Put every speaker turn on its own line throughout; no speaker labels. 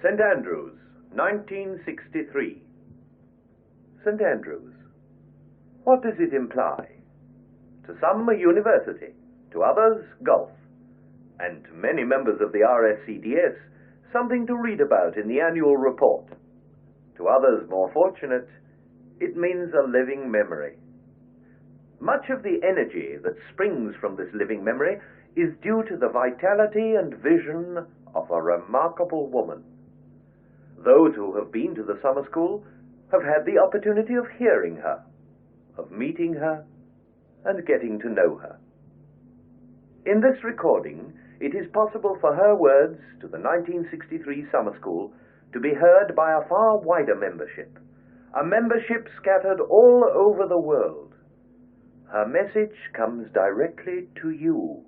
St. Andrews, 1963. St. Andrews. What does it imply? To some, a university, to others, golf, and to many members of the RSCDS, something to read about in the annual report. To others more fortunate, it means a living memory. Much of the energy that springs from this living memory is due to the vitality and vision of a remarkable woman. Those who have been to the summer school have had the opportunity of hearing her, of meeting her, and getting to know her. In this recording, it is possible for her words to the 1963 summer school to be heard by a far wider membership, a membership scattered all over the world. Her message comes directly to you.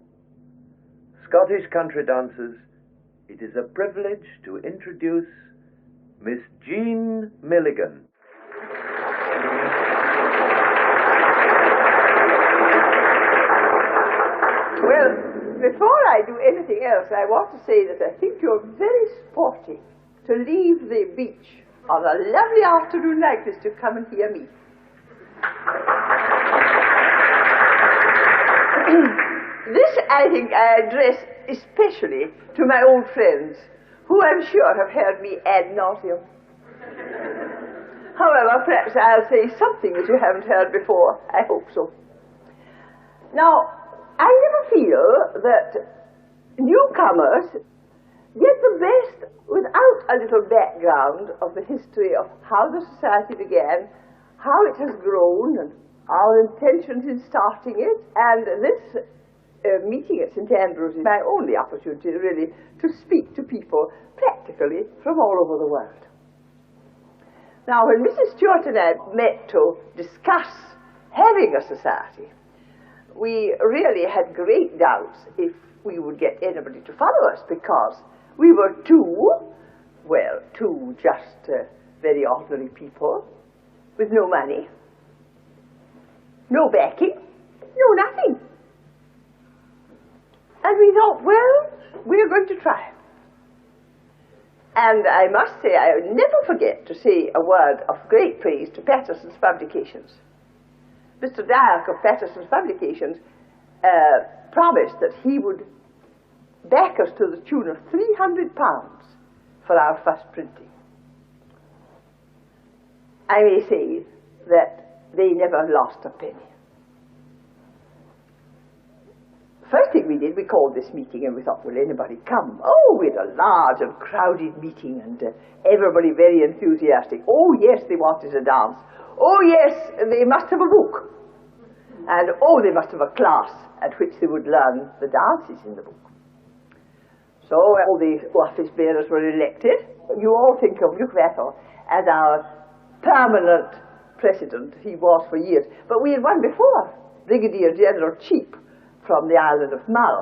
Scottish country dancers, it is a privilege to introduce Miss Jean Milligan.
Well, before I do anything else, I want to say that I think you're very sporty to leave the beach on a lovely afternoon like this to come and hear me. This, I think, I address especially to my old friends, who I'm sure have heard me ad nauseum. However, perhaps I'll say something that you haven't heard before. I hope so. Now, I never feel that newcomers get the best without a little background of the history of how the society began, how it has grown, and our intentions in starting it. And this meeting at St. Andrews is my only opportunity, really, to speak to people practically from all over the world. Now, when Mrs. Stewart and I met to discuss having a society, we really had great doubts if we would get anybody to follow us, because we were two just very ordinary people with no money, no backing, no nothing. And we thought, well, we're going to try. And I must say, I will never forget to say a word of great praise to Patterson's Publications. Mr. Dyack of Patterson's Publications promised that he would back us to the tune of £300 for our first printing. I may say that they never lost a penny. First thing we did, we called this meeting and we thought, will anybody come? Oh, we had a large and crowded meeting and everybody very enthusiastic. Oh, yes, they wanted to dance. Oh, yes, they must have a book. And oh, they must have a class at which they would learn the dances in the book. So all the office bearers were elected. You all think of Luke Vassal as our permanent president. He was for years. But we had one before, Brigadier General Cheap, from the island of Mull.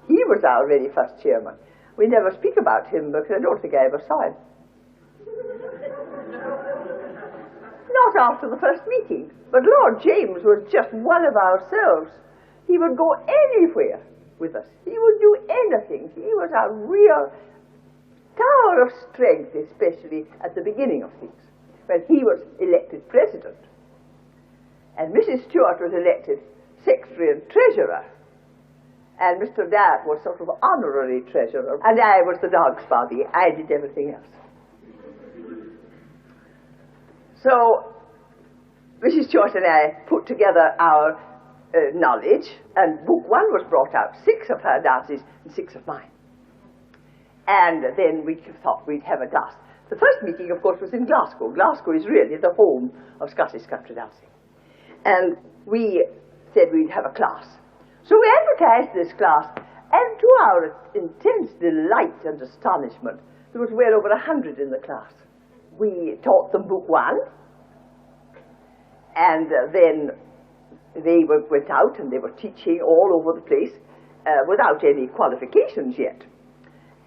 He was our very first chairman. We never speak about him because I don't think I ever saw him. Not after the first meeting. But Lord James was just one of ourselves. He would go anywhere with us. He would do anything. He was our real tower of strength, especially at the beginning of things, when he was elected president. And Mrs. Stewart was elected secretary and treasurer. And Mr. Dyack was sort of honorary treasurer, and I was the dog's body. I did everything else. So, Mrs. Stewart and I put together our knowledge, and book one was brought out, 6 of her dances and 6 of mine. And then we thought we'd have a dance. The first meeting, of course, was in Glasgow. Glasgow is really the home of Scottish country dancing. And we said we'd have a class. So we advertised this class, and to our intense delight and astonishment, there was well over 100 in the class. We taught them book one, and then they went out and they were teaching all over the place without any qualifications yet.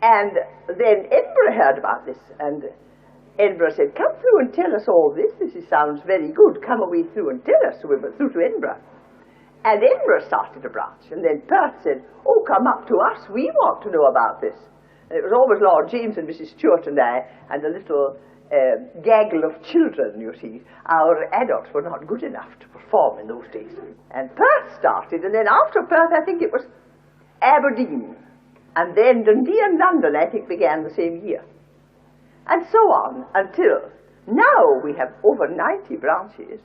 And then Edinburgh heard about this, and Edinburgh said, come through and tell us all this. This sounds very good. Come away through and tell us. So we went through to Edinburgh. And Edinburgh started a branch, and then Perth said, oh, come up to us, we want to know about this. And it was always Lord James and Mrs. Stewart and I, and a little gaggle of children, you see. Our adults were not good enough to perform in those days. And Perth started, and then after Perth, I think it was Aberdeen. And then Dundee and London, I think, began the same year. And so on until now we have over 90 branches.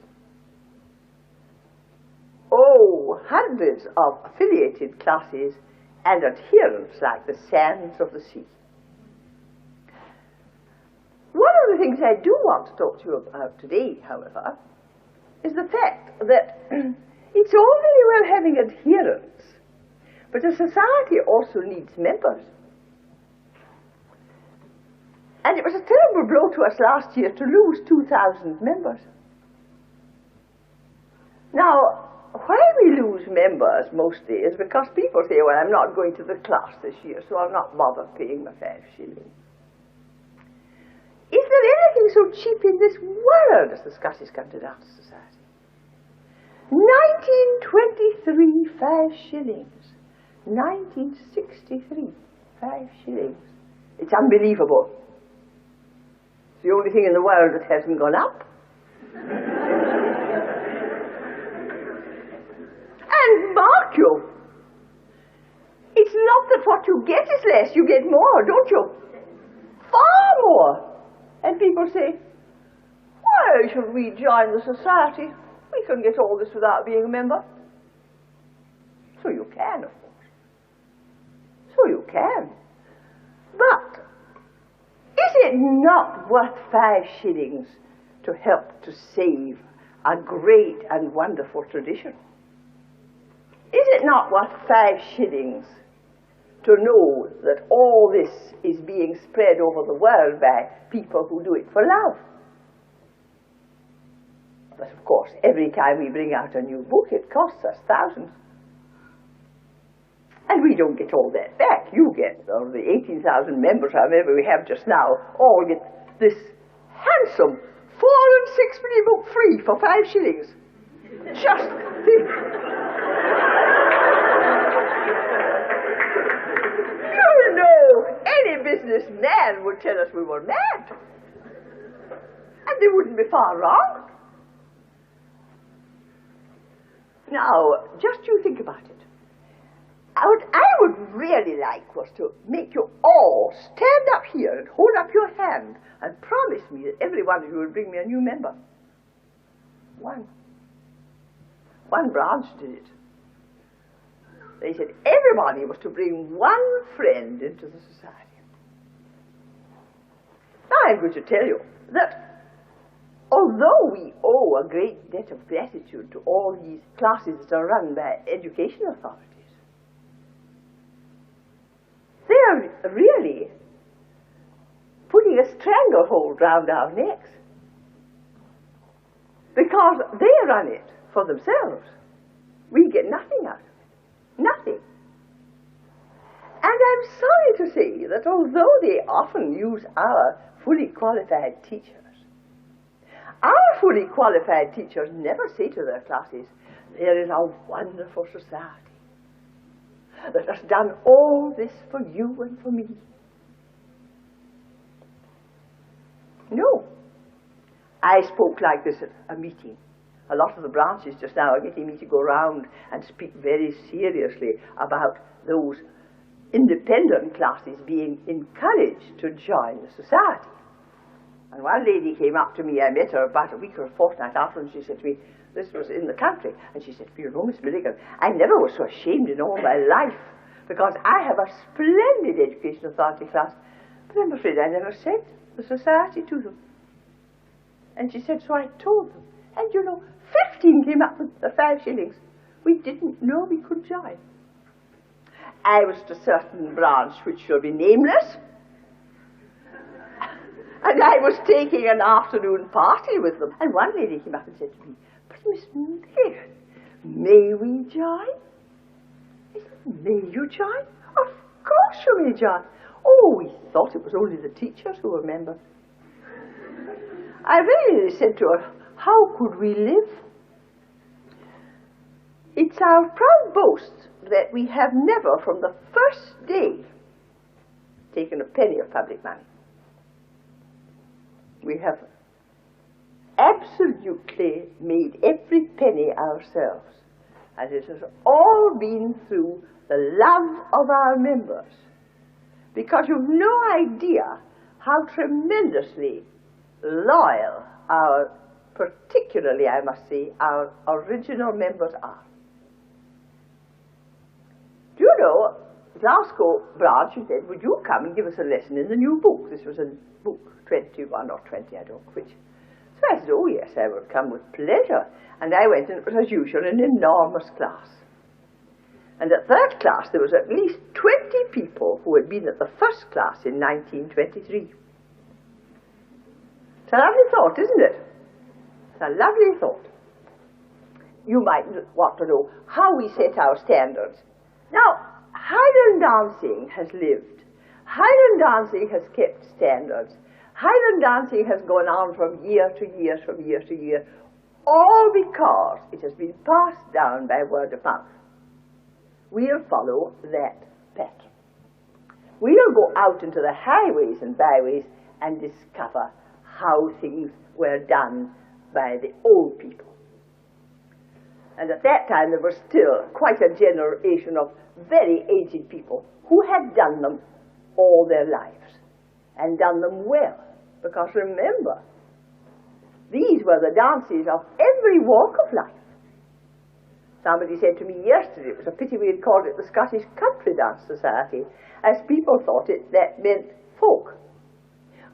Oh, hundreds of affiliated classes and adherents like the sands of the sea. One of the things I do want to talk to you about today, however, is the fact that it's all very well having adherents, but a society also needs members. And it was a terrible blow to us last year to lose 2,000 members. Now, why we lose members mostly is because people say, well, I'm not going to the class this year, so I'll not bother paying my 5 shillings. Is there anything so cheap in this world as the Scottish Country Dance Society? 1923, 5 shillings. 1963, 5 shillings. It's unbelievable. It's the only thing in the world that hasn't gone up. And mark you, it's not that what you get is less, you get more, don't you? Far more. And people say, why should we join the society? We can get all this without being a member. So you can, of course. So you can. But is it not worth 5 shillings to help to save a great and wonderful tradition? Is it not worth 5 shillings to know that all this is being spread over the world by people who do it for love? But of course, every time we bring out a new book, it costs us thousands. And we don't get all that back. You get, or the 18,000 members, however we have just now, all get this handsome 4 and 6-penny book free for 5 shillings. Just think. You know, any businessman would tell us we were mad. And they wouldn't be far wrong. Now, just you think about it. What I would really like was to make you all stand up here and hold up your hand and promise me that every one of you will bring me a new member. One branch did it. They said everybody was to bring one friend into the society. Now I'm going to tell you that although we owe a great debt of gratitude to all these classes that are run by education authorities, they are really putting a stranglehold round our necks because they run it for themselves. We get nothing out of it. Nothing. And I'm sorry to say that although they often use our fully qualified teachers, our fully qualified teachers never say to their classes, there is a wonderful society that has done all this for you and for me. No. I spoke like this at a meeting. A lot of the branches just now are getting me to go round and speak very seriously about those independent classes being encouraged to join the society. And one lady came up to me, I met her about a week or a fortnight after, and she said to me, this was in the country, and she said, you know, Miss Milligan, I never was so ashamed in all my life, because I have a splendid education authority class, but I'm afraid I never sent the society to them. And she said, so I told them. And you know, 15 came up with the 5 shillings. We didn't know we could join. I was at a certain branch which shall be nameless, and I was taking an afternoon party with them. And one lady came up and said to me, but Miss Milligan, may we join? I said, may you join? Of course you may join. Oh, we thought it was only the teachers who were members. I really said to her, how could we live? It's our proud boast that we have never, from the first day, taken a penny of public money. We have absolutely made every penny ourselves, and it has all been through the love of our members, because you've no idea how tremendously loyal our, particularly I must say, our original members are. Do you know, Glasgow branch, she said, would you come and give us a lesson in the new book? This was in book 21 or 20, I don't know which. So I said, oh yes, I would come with pleasure. And I went, and it was as usual an enormous class. And at third class there was at least 20 people who had been at the first class in 1923. It's a lovely thought, isn't it? It's a lovely thought. You might want to know how we set our standards. Now, Highland dancing has lived. Highland dancing has kept standards. Highland dancing has gone on from year to year, from year to year, all because it has been passed down by word of mouth. We'll follow that pattern. We'll go out into the highways and byways and discover how things were done by the old people. And at that time there was still quite a generation of very aged people who had done them all their lives and done them well. Because remember, these were the dances of every walk of life. Somebody said to me yesterday, it was a pity we had called it the Scottish Country Dance Society, as people thought that meant folk.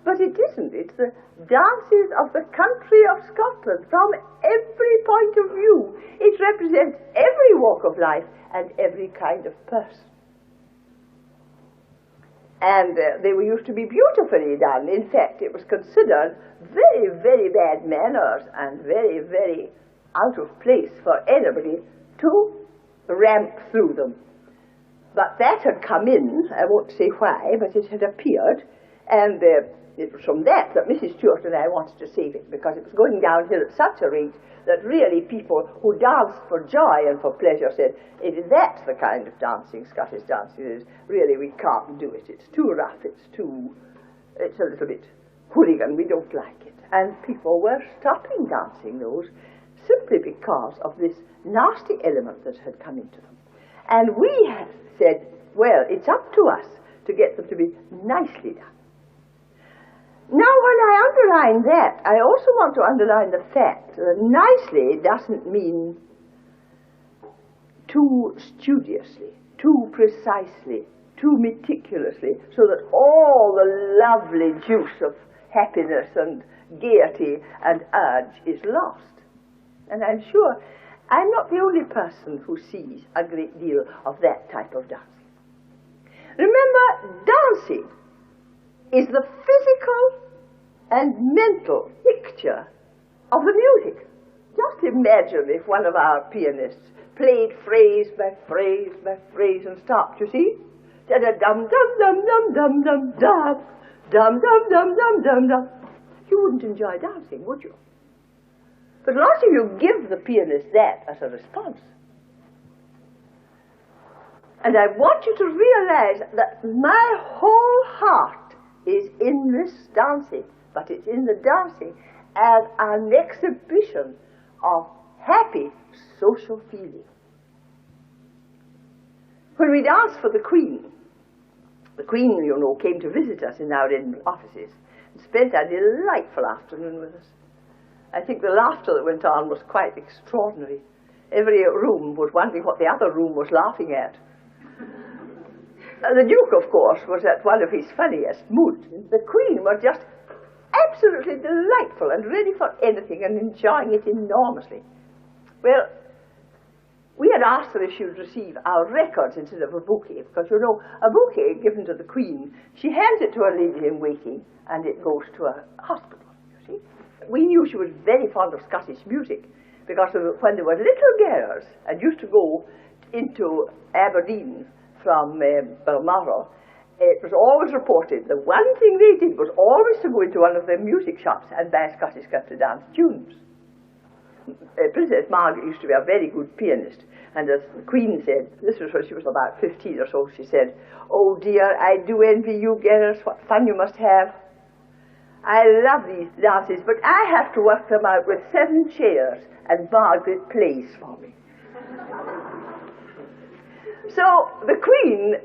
But it isn't. It's the dances of the country of Scotland from every point of view. It represents every walk of life and every kind of person. And they were used to be beautifully done. In fact, it was considered very, very bad manners and very, very out of place for anybody to ramp through them. But that had come in, I won't say why, but it had appeared, and it was from that Mrs. Stewart and I wanted to save it, because it was going downhill at such a rate that really people who danced for joy and for pleasure said, that's the kind of dancing Scottish dancing is. Really, we can't do it. It's too rough, it's a little bit hooligan, we don't like it. And people were stopping dancing those simply because of this nasty element that had come into them. And we had said, well, it's up to us to get them to be nicely done. Now, when I underline that, I also want to underline the fact that nicely doesn't mean too studiously, too precisely, too meticulously, so that all the lovely juice of happiness and gaiety and urge is lost. And I'm sure I'm not the only person who sees a great deal of that type of dancing. Remember, dancing is the physical and mental picture of the music. Just imagine if one of our pianists played phrase by phrase by phrase and stopped, you see? Da-da-dum-dum-dum-dum-dum-dum, dum-dum-dum-dum-dum-dum. You wouldn't enjoy dancing, would you? But lots of you give the pianist that as a response. And I want you to realize that my whole heart is in this dancing, but it's in the dancing as an exhibition of happy social feeling. When we danced for the Queen, you know, came to visit us in our Edinburgh offices and spent a delightful afternoon with us. I think the laughter that went on was quite extraordinary. Every room was wondering what the other room was laughing at. The Duke, of course, was at one of his funniest moods. The Queen was just absolutely delightful and ready for anything and enjoying it enormously. Well, we had asked her if she would receive our records instead of a bouquet, because, you know, a bouquet given to the Queen, she hands it to her lady in waiting, and it goes to a hospital, you see. We knew she was very fond of Scottish music, because when there were little girls and used to go into Aberdeen from Balmoral, it was always reported the one thing they did was always to go into one of their music shops and buy Scottish country dance tunes. Princess Margaret used to be a very good pianist, And as the Queen said, this was when she was about 15 or so, she said, "Oh dear, I do envy you girls, what fun you must have. I love these dances, but I have to work them out with 7 chairs, and Margaret plays for me." So the Queen,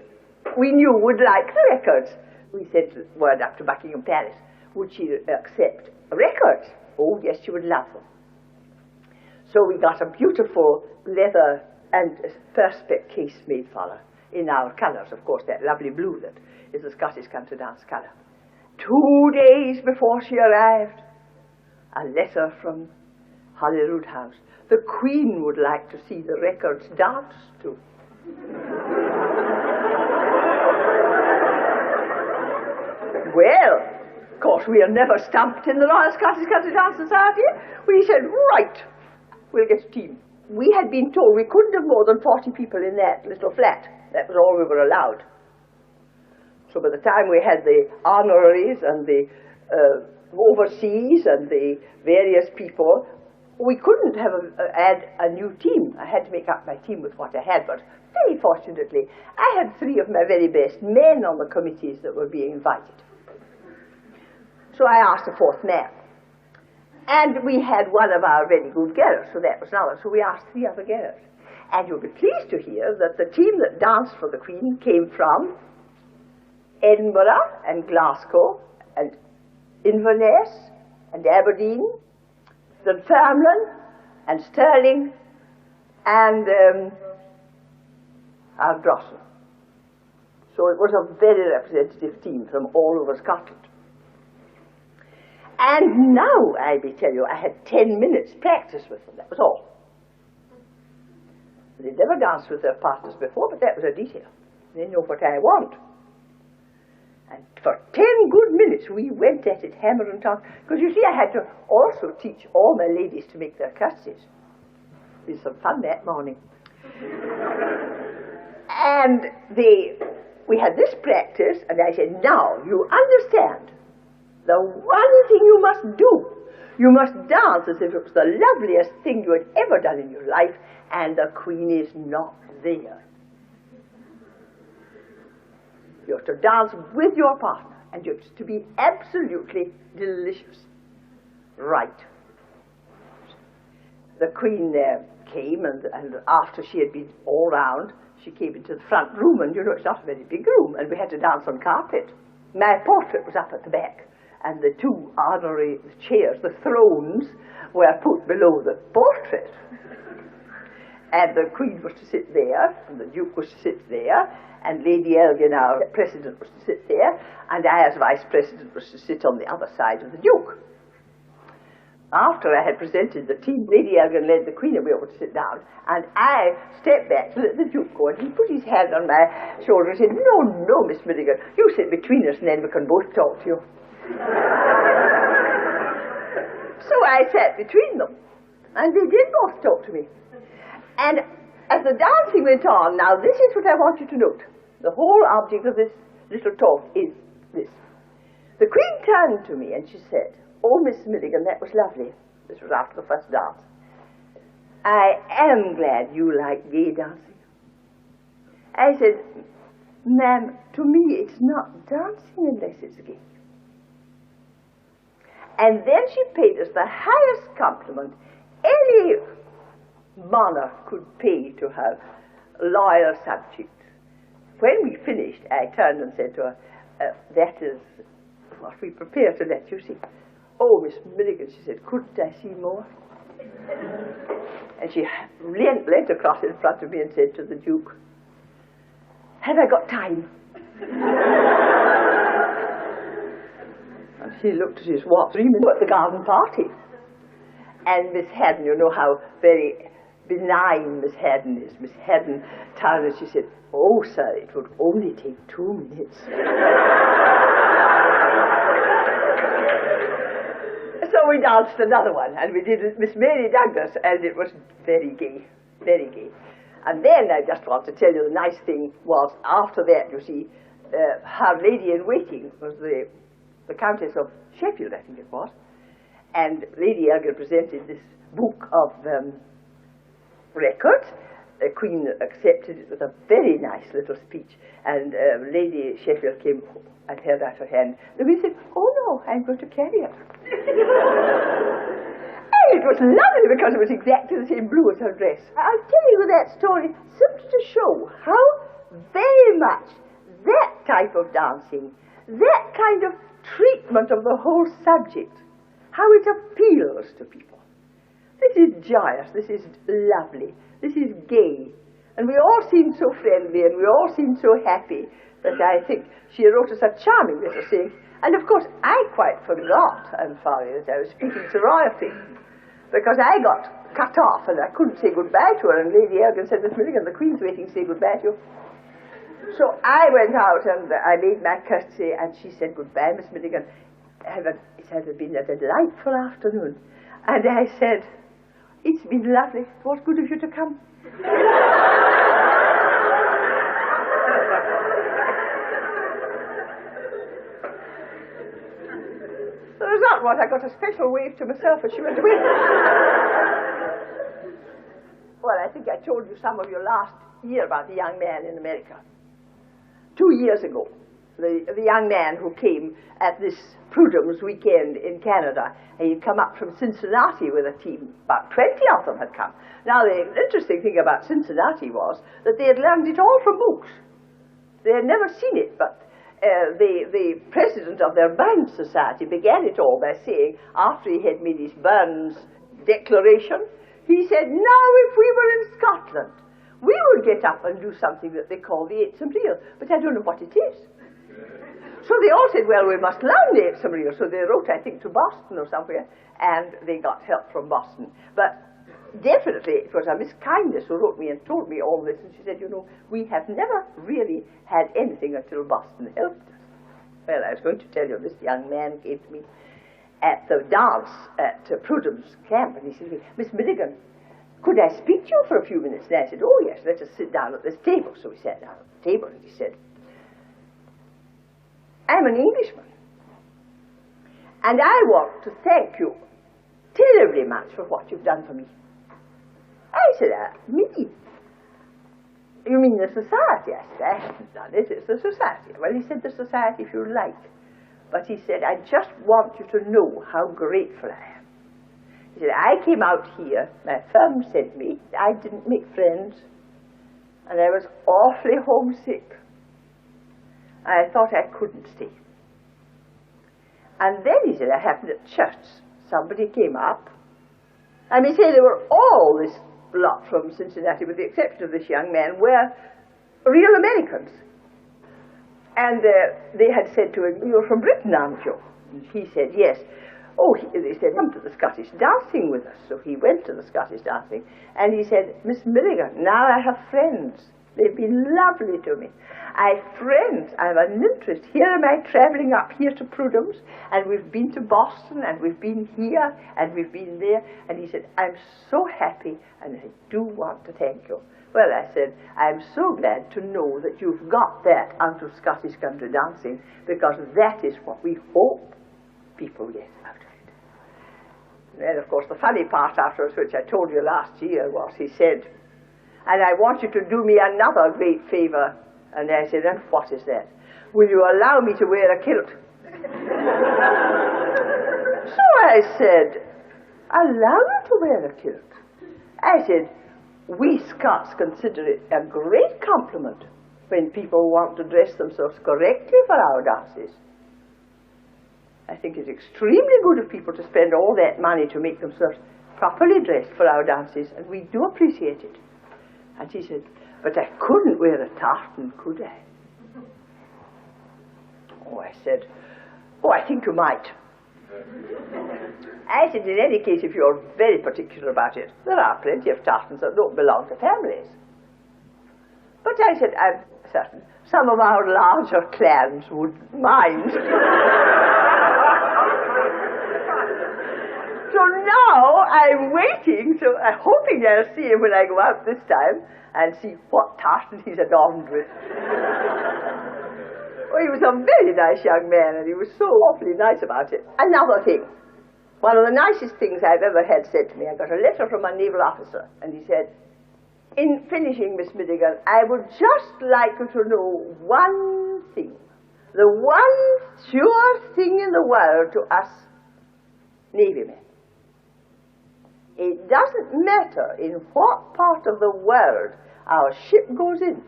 we knew, would like the records. We sent word up to Buckingham Palace. Would she accept records? Oh yes, she would love them. So we got a beautiful leather and perspex case made for her, in our colours, of course, that lovely blue that is the Scottish country dance colour. 2 days before she arrived, a letter from Holyrood House. The Queen would like to see the records danced to. Well, of course, we are never stamped in the Royal Scottish Country Dance Society. We said, right, we'll get a team. We had been told we couldn't have more than 40 people in that little flat. That was all we were allowed. So by the time we had the honoraries and the overseas and the various people, we couldn't have add a new team. I had to make up my team with what I had, but very fortunately, I had 3 of my very best men on the committees that were being invited. So I asked a 4th man. And we had one of our very good girls, so that was another. So we asked 3 other girls. And you'll be pleased to hear that the team that danced for the Queen came from Edinburgh and Glasgow and Inverness and Aberdeen, Dunfermline and Stirling and Ardrossan. So it was a very representative team from all over Scotland. And now, I may tell you, I had 10 minutes practice with them, that was all. They'd never danced with their partners before, but that was a detail. They know what I want. And for 10 good minutes we went at it, hammer and tongue, because you see I had to also teach all my ladies to make their curtsies. It was some fun that morning. And we had this practice, and I said, now, you understand, the one thing you must do, you must dance as if it was the loveliest thing you had ever done in your life, and the Queen is not there. You have to dance with your partner, and you have to be absolutely delicious. Right. The Queen came, and after she had been all round, she came into the front room, and you know, it's not a very big room, and we had to dance on carpet. My portrait was up at the back, and the 2 honorary chairs, the thrones, were put below the portrait. And the Queen was to sit there, and the Duke was to sit there, and Lady Elgin, our President, was to sit there, and I, as Vice President, was to sit on the other side of the Duke. After I had presented the team, Lady Elgin led the Queen away over to sit down, and I stepped back to let the Duke go, and he put his hand on my shoulder and said, "No, no, Miss Milligan, you sit between us, and then we can both talk to you." So I sat between them, and they did both talk to me. And as the dancing went on, now this is what I want you to note. The whole object of this little talk is this. The Queen turned to me and she said, "Oh, Miss Milligan, that was lovely." This was after the first dance. "I am glad you like gay dancing." I said, "Ma'am, to me it's not dancing unless it's gay." And then she paid us the highest compliment any monarch could pay to her loyal subject. When we finished, I turned and said to her, "That is what we prepare to let you see." "Oh, Miss Milligan," she said, "couldn't I see more?" And she leant across in front of me and said to the Duke, "Have I got time?" And he looked at his watch. 3 minutes at the garden party. And Miss Haddon, you know how very benign Miss Haddon is. Miss Haddon turned and she said, "Oh, sir, it would only take 2 minutes." So we danced another one, and we did Miss Mary Douglas, and it was very gay, very gay. And then I just want to tell you the nice thing was, after that, you see, her lady-in-waiting was the Countess of Sheffield, I think it was, and Lady Elgin presented this book of records. the Queen accepted it with a very nice little speech, and Lady Sheffield came and held out her hand. The Queen said, "Oh no, I'm going to carry it." And it was lovely because it was exactly the same blue as her dress. I'll tell you that story simply to show how very much that type of dancing, that kind of treatment of the whole subject, how it appeals to people. This is joyous, this is lovely, this is gay, and we all seem so friendly and we all seem so happy that I think she wrote us a charming letter saying, and of course I quite forgot, I'm sorry, that I was speaking to royalty, because I got cut off and I couldn't say goodbye to her, and Lady Elgin said, "Miss Milligan, the Queen's waiting to say goodbye to you." So I went out and I made my curtsy, and she said, "Goodbye, Miss Milligan. It has been a delightful afternoon." And I said, "It's been lovely. It was good of you to come." The result was I got a special wave to myself as she went away. Well, I think I told you some of you last year about the young man in America. 2 years ago, the young man who came at this Prudham's weekend in Canada, and he'd come up from Cincinnati with a team. About 20 of them had come. Now, the interesting thing about Cincinnati was that they had learned it all from books. They had never seen it, but the president of their Burns Society began it all by saying, after he had made his Burns declaration, he said, "Now, if we were in Scotland, we would get up and do something that they call the Epsom Reel, but I don't know what it is." So they all said, "Well, we must learn the Epsom Reel." So they wrote, I think, to Boston or somewhere, and they got help from Boston. But definitely it was a Miss Kindness who wrote me and told me all this, and she said, "You know, we have never really had anything until Boston helped us." Well, I was going to tell you, this young man came to me at the dance at Prudham's camp, and he said to me, "Miss Milligan, could I speak to you for a few minutes?" And I said, "Oh yes, let us sit down at this table." So we sat down at the table, and he said, "I'm an Englishman, and I want to thank you terribly much for what you've done for me." I said, "Me? You mean the society?" I said, "I haven't done it, it's the society." Well, he said, "The society if you like." But he said, "I just want you to know how grateful I am." He said, "I came out here, my firm sent me, I didn't make friends, and I was awfully homesick. I thought I couldn't stay. And then," he said, "I happened at church. Somebody came up. I may say they were all, this lot from Cincinnati, with the exception of this young man, were real Americans. And they had said to him, 'You're from Britain, aren't you?' And he said, 'Yes.' Oh, they said, 'Come to the Scottish dancing with us.' So he went to the Scottish dancing, and he said, 'Miss Milligan, now I have friends. They've been lovely to me. I've friends, I've an interest. Here am I travelling up here to Prudham's, and we've been to Boston, and we've been here, and we've been there.' And he said, 'I'm so happy, and I do want to thank you.' Well, I said, 'I'm so glad to know that you've got that out of Scottish country dancing, because that is what we hope people get out of it.' And then, of course, the funny part afterwards, which I told you last year, was he said, 'And I want you to do me another great favour.' And I said, 'And what is that?' 'Will you allow me to wear a kilt?' So I said, 'Allow you to wear a kilt?' I said, 'We Scots consider it a great compliment when people want to dress themselves correctly for our dances. I think it's extremely good of people to spend all that money to make themselves properly dressed for our dances, and we do appreciate it.' And he said, 'But I couldn't wear a tartan, could I?' Oh, I said, 'Oh, I think you might.' I said, 'In any case, if you're very particular about it, there are plenty of tartans that don't belong to families.' But I said, 'I'm certain some of our larger clans wouldn't mind.' So now I'm waiting, so I'm hoping I'll see him when I go out this time and see what tartan he's adorned with. Oh, he was a very nice young man, and he was so awfully nice about it. Another thing, one of the nicest things I've ever had said to me, I got a letter from a naval officer, and he said, in finishing, Miss Milligan, I would just like you to know one thing. The one sure thing in the world to us Navy men. It doesn't matter in what part of the world our ship goes in.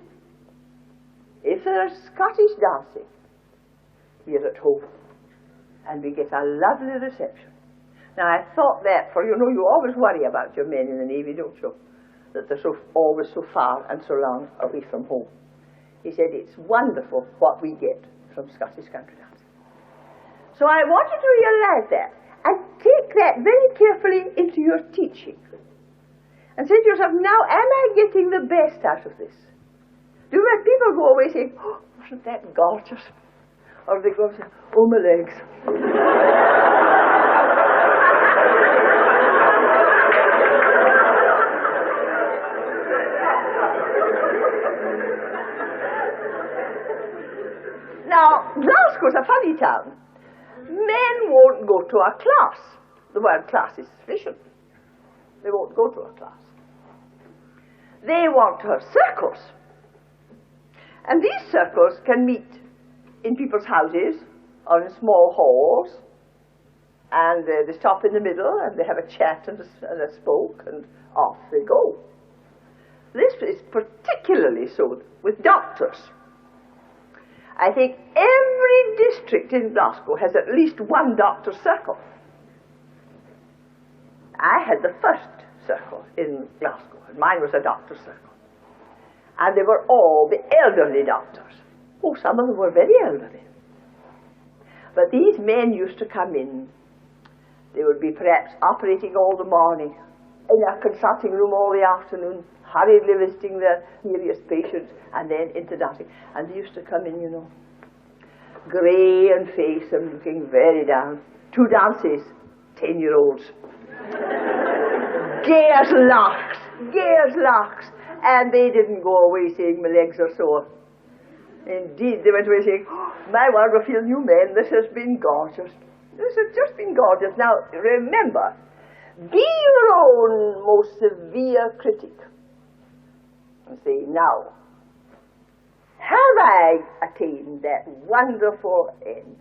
If there's Scottish dancing, we're at home. And we get a lovely reception. Now, I thought that, for you know, you always worry about your men in the Navy, don't you? That they're always so far and so long away from home. He said, it's wonderful what we get from Scottish country dancing. So I want you to realize that and take that very carefully into your teaching. And say to yourself, now, am I getting the best out of this? Do you have people go away saying, oh, wasn't that gorgeous? Or they go and say, oh, my legs. Now, Glasgow's a funny town. Men won't go to a class. The word class is sufficient. They won't go to a class. They want to have circles. And these circles can meet in people's houses or in small halls, and they stop in the middle and they have a chat and a smoke, and off they go. This is particularly so with doctors. I think every district in Glasgow has at least one doctor's circle. I had the first circle in Glasgow, and mine was a doctor's circle. And they were all the elderly doctors. Oh, some of them were very elderly. But these men used to come in. They would be perhaps operating all the morning, in a consulting room all the afternoon, hurriedly visiting their nearest patients, and then into dancing. And they used to come in, you know, grey in face and looking very down. 2 dances, 10-year-olds. Gay as larks. And they didn't go away saying, my legs are sore. Indeed, they went away saying, oh, my word, we feel new men, this has been gorgeous. This has just been gorgeous. Now, remember, be your own most severe critic. And say, now, have I attained that wonderful end?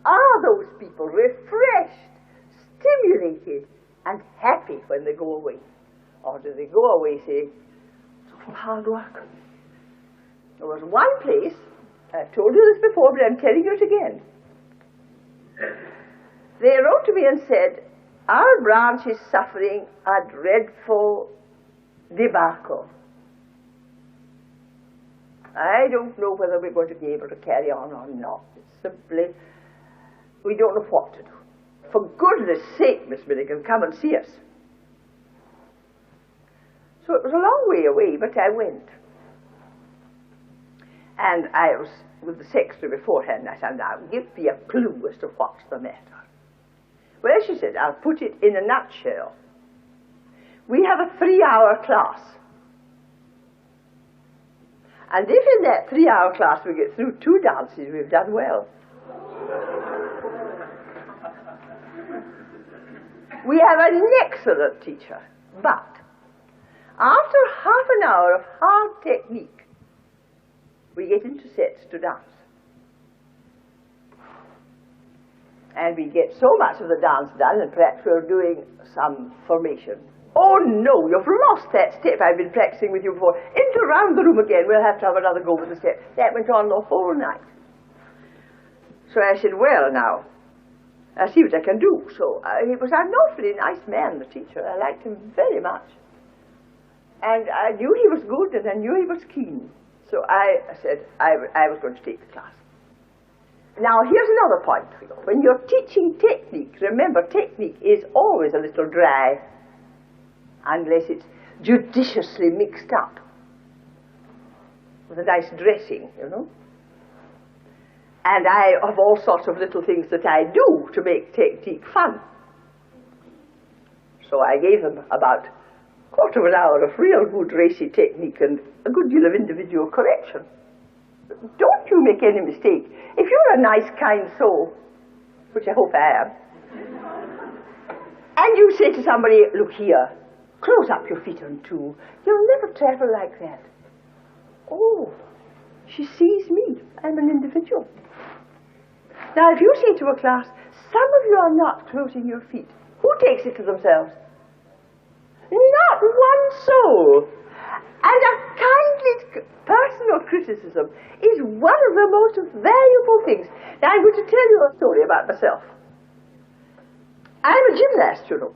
Are those people refreshed, stimulated, and happy when they go away? Or do they go away saying, it's awful hard work? There was one place, I've told you this before, but I'm telling you it again. They wrote to me and said, our branch is suffering a dreadful debacle. I don't know whether we're going to be able to carry on or not. It's simply, we don't know what to do. For goodness sake, Miss Milligan, come and see us. So it was a long way away, but I went. And I was with the secretary beforehand. I said, now, give me a clue as to what's the matter. Well, she said, I'll put it in a nutshell. We have a 3-hour class. And if in that 3-hour class we get through 2 dances, we've done well. We have an excellent teacher, but after half an hour of hard technique, we get into sets to dance. And we get so much of the dance done, and perhaps we're doing some formation. Oh no, you've lost that step I've been practicing with you before. Into round the room again, we'll have to have another go with the step. That went on the whole night. So I said, well now, I'll see what I can do. So he was an awfully nice man, the teacher. I liked him very much. And I knew he was good, and I knew he was keen. So I said I was going to take the class. Now, here's another point for you. When you're teaching technique, remember, technique is always a little dry, unless it's judiciously mixed up with a nice dressing, you know. And I have all sorts of little things that I do to make technique fun. So I gave them about a quarter of an hour of real good racy technique and a good deal of individual correction. Don't you make any mistake. If you're a nice, kind soul, which I hope I am, and you say to somebody, look here, Close up your feet on two. You'll never travel like that. Oh, she sees me. I'm an individual. Now, if you say to a class, some of you are not closing your feet, who takes it to themselves? Not one soul. And a kindly personal criticism is one of the most valuable things. Now, I'm going to tell you a story about myself. I'm a gymnast, you know.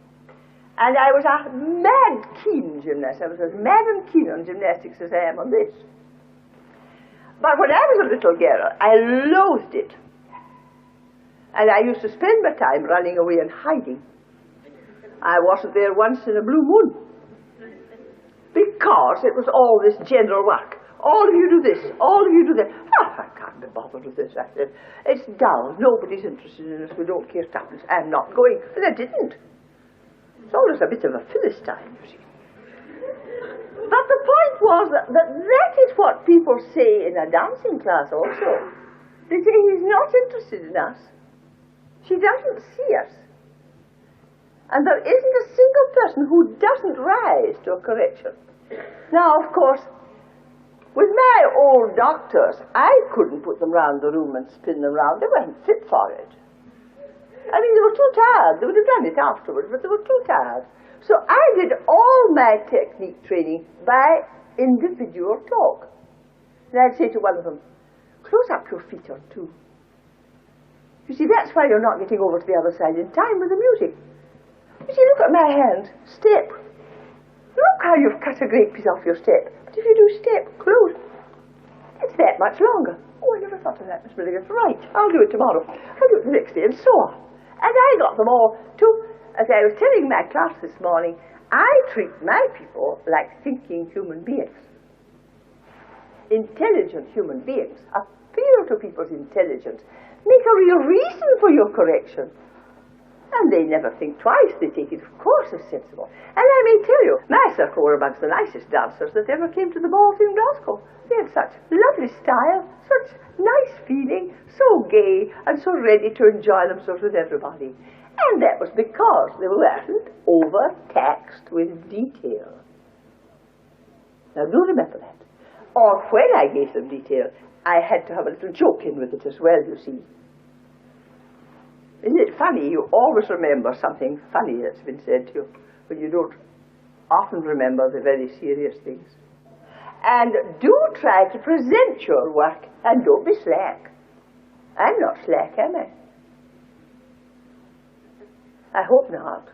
And I was a mad keen gymnast. I was as mad and keen on gymnastics as I am on this. But when I was a little girl, I loathed it. And I used to spend my time running away and hiding. I wasn't there once in a blue moon. Because it was all this general work. All of you do this, all of you do that. Oh, I can't be bothered with this. I said, it's dull. Nobody's interested in us. We don't care tuppence. I'm not going. And I didn't. It's always a bit of a Philistine, you see. But the point was that is what people say in a dancing class also. They say he's not interested in us. She doesn't see us. And there isn't a single person who doesn't rise to a correction. Now, of course, with my old doctors, I couldn't put them round the room and spin them round. They weren't fit for it. I mean, they were too tired. They would have done it afterwards, but they were too tired. So I did all my technique training by individual talk. And I'd say to one of them, close up your feet on two. You see, that's why you're not getting over to the other side in time with the music. You see, look at my hand. Step. Look how you've cut a great piece off your step. But if you do step, close, it's that much longer. Oh, I never thought of that, Miss Milligan. Right, I'll do it tomorrow. I'll do it the next day, and so on. And I got them all to, as I was telling my class this morning, I treat my people like thinking human beings. Intelligent human beings. Appeal to people's intelligence. Make a real reason for your correction. And they never think twice. They take it, of course, as sensible. And I may tell you, my circle were amongst the nicest dancers that ever came to the balls in Glasgow. They had such lovely style, such nice feeling, so gay, and so ready to enjoy themselves with everybody. And that was because they weren't overtaxed with detail. Now, do remember that. Or when I gave them detail, I had to have a little joke in with it as well, you see. Isn't it funny? You always remember something funny that's been said to you, but you don't often remember the very serious things. And do try to present your work, and don't be slack. I'm not slack, am I? I hope not.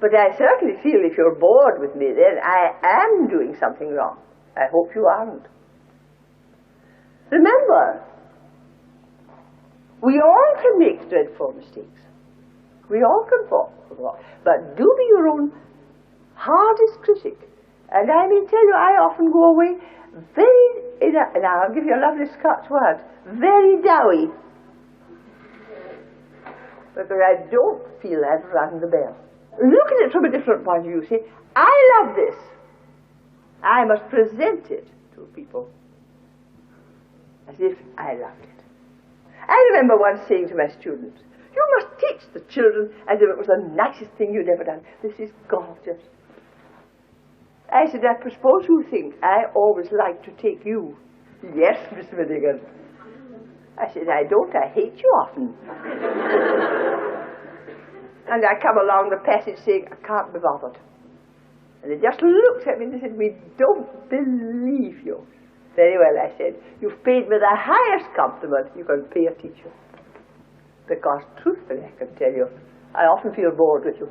But I certainly feel if you're bored with me, then I am doing something wrong. I hope you aren't. Remember, we all can make dreadful mistakes. We all can fall wrong. But do be your own hardest critic. And I may tell you, I often go away very, and I'll give you a lovely Scotch word, very doughy. Because I don't feel I've rung the bell. Look at it from a different point of view. See, I love this. I must present it to people as if I loved it. I remember once saying to my students, you must teach the children as if it was the nicest thing you'd ever done. This is gorgeous. I said, I suppose you think I always like to take you. Yes, Miss Milligan. I said, I don't. I hate you often. And I come along the passage saying, I can't be bothered. And they just looked at me and they said, we don't believe you. Very well, I said, you've paid me the highest compliment you can pay a teacher. Because truthfully, I can tell you, I often feel bored with you.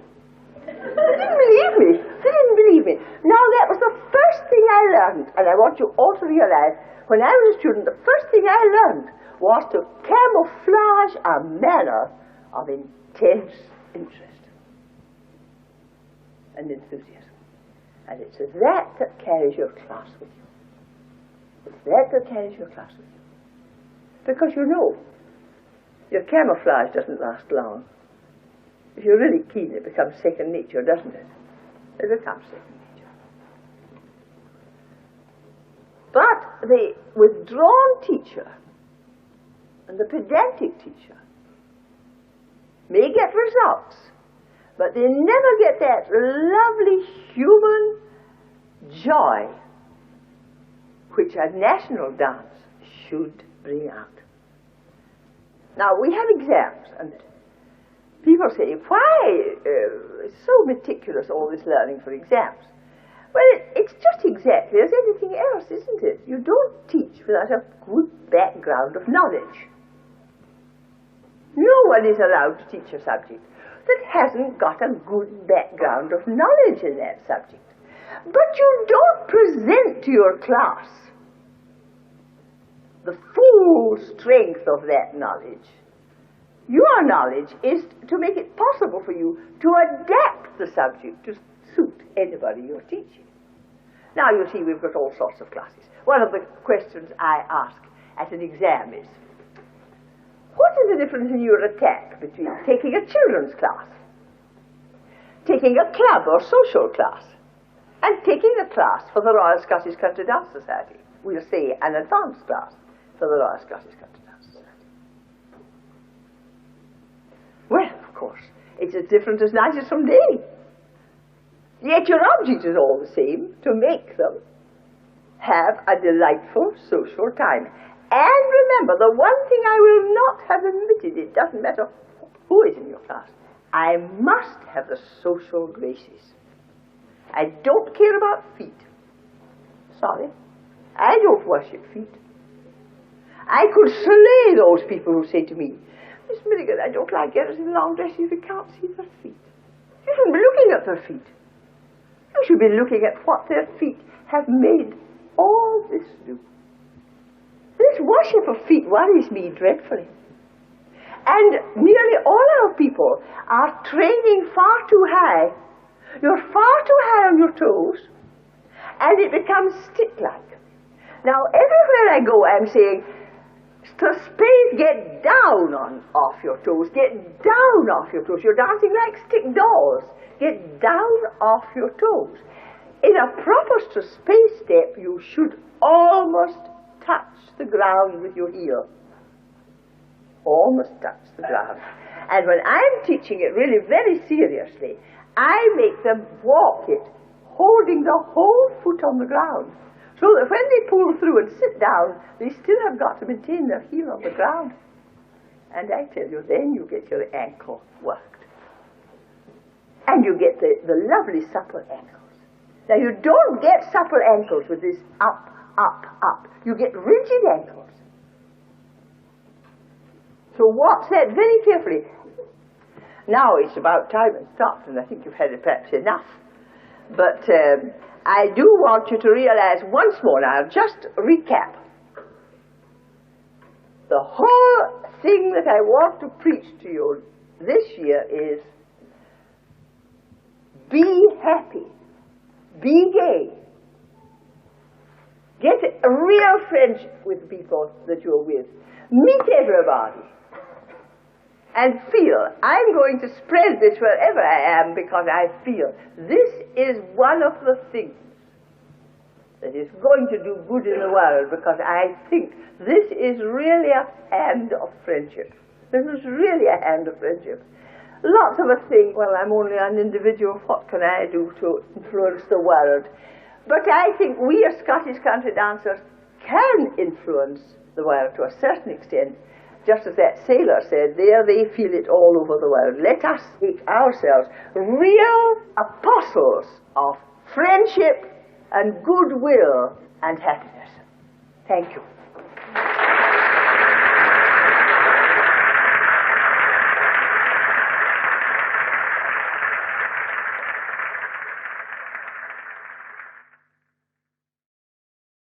They didn't believe me. They didn't believe me. Now, that was the first thing I learned, and I want you all to realize, when I was a student, the first thing I learned was to camouflage a manner of intense interest and enthusiasm. And it's that that carries your class with you. It's that carries your class with you. Because you know, your camouflage doesn't last long. If you're really keen, it becomes second nature, doesn't it? It becomes second nature. But the withdrawn teacher and the pedantic teacher may get results but they never get that lovely human joy which a national dance should bring out. Now, we have exams, and people say, why so meticulous, all this learning for exams? Well, it's just exactly as anything else, isn't it? You don't teach without a good background of knowledge. No one is allowed to teach a subject that hasn't got a good background of knowledge in that subject. But you don't present to your class the full strength of that knowledge. Your knowledge is to make it possible for you to adapt the subject to suit anybody you're teaching. Now, you see, we've got all sorts of classes. One of the questions I ask at an exam is, what is the difference in your attack between taking a children's class, taking a club or social class, and taking a class for the Royal Scottish Country Dance Society? We'll say an advanced class for the Royal Scottish Country Dance Society. Well, of course, it's as different as night as from day. Yet your object is all the same, to make them have a delightful social time. And remember, the one thing I will not have omitted, it doesn't matter who is in your class, I must have the social graces. I don't care about feet. Sorry. I don't worship feet. I could slay those people who say to me, Miss Milligan, I don't like girls in long dresses if you can't see their feet. You shouldn't be looking at their feet. You should be looking at what their feet have made all this do. This worship of feet worries me dreadfully. And nearly all our people are training far too high. You're far too high on your toes, and it becomes stick-like. Now, everywhere I go, I'm saying, space, get down off your toes, get down off your toes. You're dancing like stick dolls. Get down off your toes. In a proper space step, you should almost touch the ground with your heel. Almost touch the ground. And when I'm teaching it really very seriously, I make them walk it, holding the whole foot on the ground, so that when they pull through and sit down, they still have got to maintain their heel on the ground. And I tell you, then you get your ankle worked. And you get the lovely supple ankles. Now, you don't get supple ankles with this up, up, up. You get rigid ankles. So watch that very carefully. Now it's about time and stopped, and I think you've had perhaps enough. But I do want you to realize once more, now I'll just recap. The whole thing that I want to preach to you this year is be happy, be gay, get a real friendship with people that you're with, meet everybody, and feel, I'm going to spread this wherever I am because I feel this is one of the things that is going to do good in the world, because I think this is really a hand of friendship. This is really a hand of friendship. Lots of us think, well, I'm only an individual, what can I do to influence the world? But I think we as Scottish country dancers can influence the world to a certain extent. Just as that sailor said, there they feel it all over the world. Let us make ourselves real apostles of friendship and goodwill and happiness. Thank you.